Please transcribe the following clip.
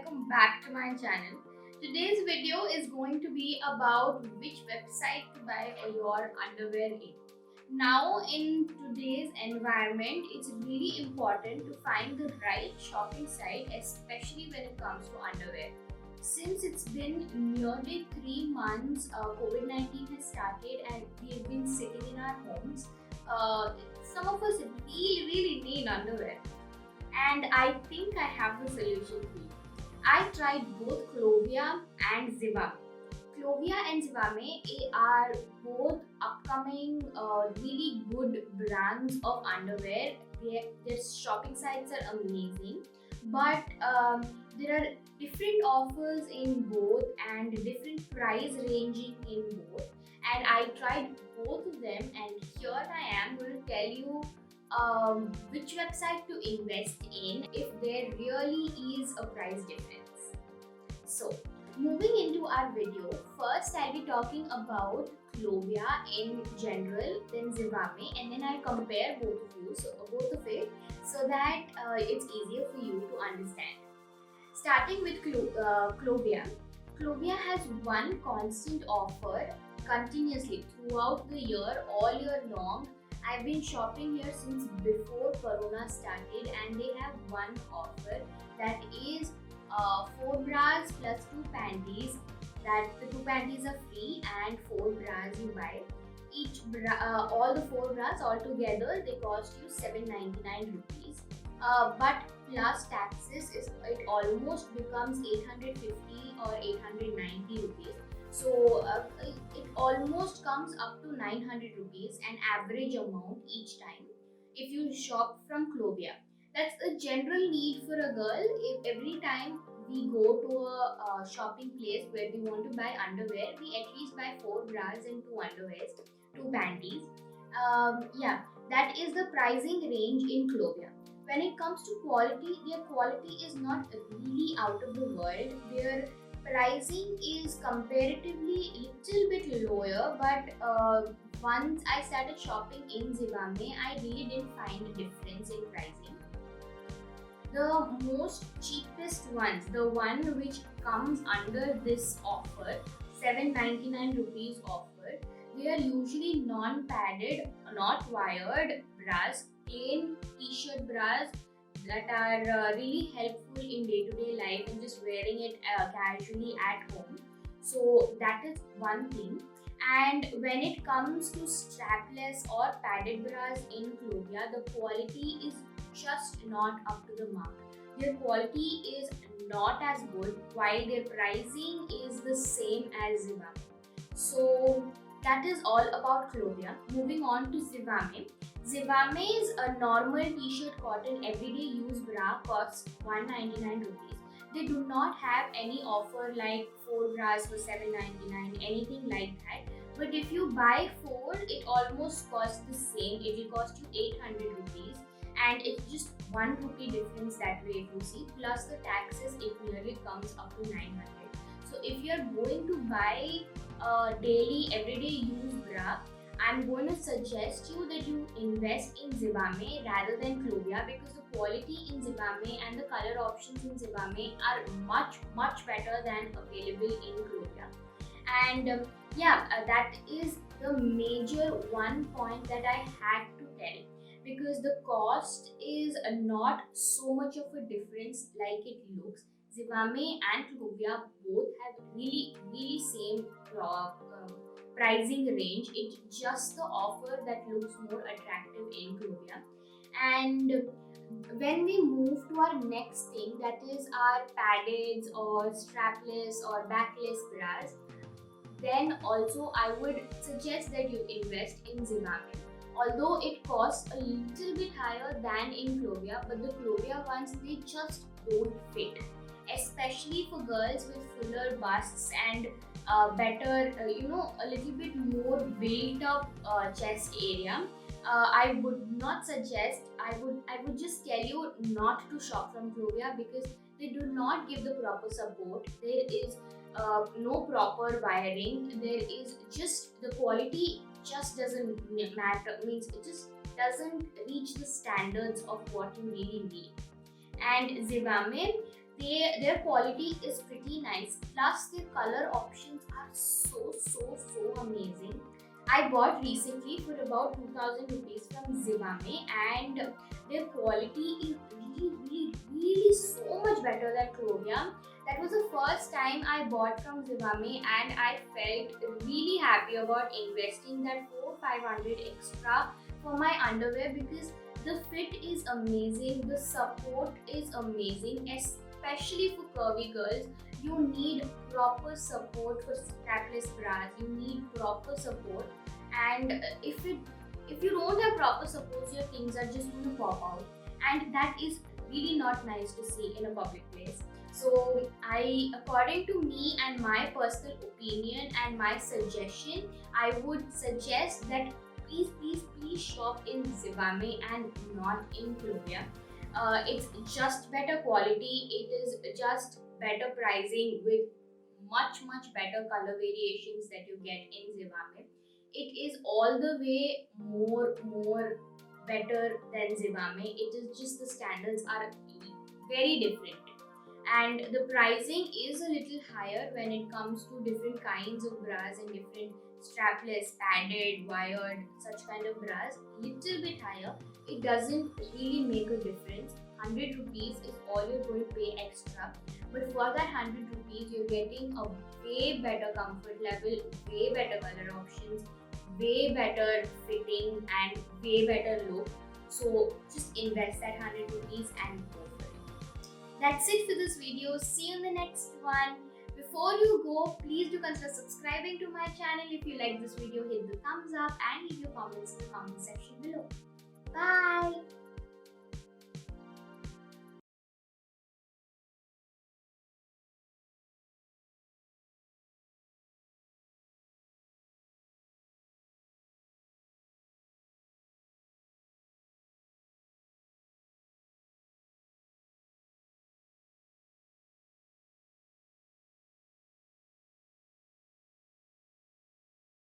welcome back to my channel. Today's video is going to be about which website to buy your underwear in. Now, in today's environment, it's really important to find the right shopping site, especially when it comes to underwear. Since it's been nearly 3 months, COVID 19 has started and we've been sitting in our homes. Some of us really need underwear, and I think I have the solution for you. I tried both Clovia and Zivame. Clovia and Zivame are both upcoming, really good brands of underwear. Their shopping sites are amazing, but there are different offers in both and different price ranging in both. And I tried both of them, and here I am going to tell you which website to invest in if there really is a price difference. So, moving into our video, first I'll be talking about Clovia in general, then Zivame, and then I'll compare both of it, so that it's easier for you to understand. Starting with Clovia. Clovia has one constant offer continuously throughout the year, all year long. I've been shopping here since before Corona started, and they have one offer that is 4 bras plus 2 panties. That the 2 panties are free and 4 bras you buy. All the 4 bras all together, they cost you 799 rupees. But plus taxes, it almost becomes 850 or 890 rupees. So it almost comes up to 900 rupees, an average amount each time if you shop from Clovia. That's a general need for a girl. If every time we go to a shopping place where we want to buy underwear, we at least buy 4 bras and 2 underwears, 2 panties. Yeah, that is the pricing range in Clovia. When it comes to quality, their quality is not really out of the world. Their pricing is comparatively little bit lower, but once I started shopping in Zivame, I really didn't find a difference in pricing. The most cheapest ones, the one which comes under this offer, 799 rupees offer, they are usually non-padded, not wired bras, plain t-shirt bras that are really helpful in day-to-day life and just wearing it casually at home. So that is one thing. And when it comes to strapless or padded bras in Clovia, the quality is just not up to the mark. Their quality is not as good, while their pricing is the same as Zivame. So that is all about Clovia. Moving on to Zivame. Zivame is a normal t-shirt cotton everyday use bra, costs 199 rupees. They do not have any offer like 4 bras for 799, anything like that. But if you buy 4, it almost costs the same. It will cost you 800 rupees, and it's just 1 rupee difference that way if you see. Plus the taxes, it nearly comes up to 900. So if you are going to buy a daily everyday use bra, I'm going to suggest you that you invest in Zivame rather than Clovia, because the quality in Zivame and the color options in Zivame are much better than available in Clovia. And that is the major one point that I had to tell, because the cost is not so much of a difference like it looks. Zivame and Clovia both have really same pricing range. It's just the offer that looks more attractive in Clovia. And when we move to our next thing, that is our padded or strapless or backless bras, then also I would suggest that you invest in Zivame. Although it costs a little bit higher than in Clovia, but the Clovia ones, they just don't fit, especially for girls with fuller busts and better, a little bit more built up chest area. I would not suggest. I would just tell you not to shop from Clovia, because they do not give the proper support. There is no proper wiring. There is just the quality just doesn't matter. Means it just doesn't reach the standards of what you really need. And Zivame, their quality is pretty nice, plus their color options are so amazing. I bought recently for about 2000 rupees from Zivame, and their quality is really so much better than Clovia. That was the first time I bought from Zivame, and I felt really happy about investing that 400-500 extra for my underwear, because the fit is amazing, the support is amazing, especially for curvy girls. You need proper support for strapless bras. You need proper support, and if you don't have proper support, your things are just going to pop out, and that is really not nice to see in a public place. So according to me and my personal opinion and my suggestion, I would suggest that please shop in Zivame and not in Clovia. It's just better quality. It is just better pricing with much better color variations that you get in Zivame. It is all the way more better than Zivame. It is just the standards are very different, and the pricing is a little higher when it comes to different kinds of bras and different strapless, padded, wired, such kind of bras. Little bit higher. It doesn't really make a difference. 100 rupees is all you're going to pay extra, but for that 100 rupees you're getting a way better comfort level, way better color options, way better fitting, and way better look. So just invest that 100 rupees and go for it. That's it for this video. See you in the next one. Before you go, please do consider subscribing to my channel. If you like this video, hit the thumbs up and leave your comments in the comment section below. Bye.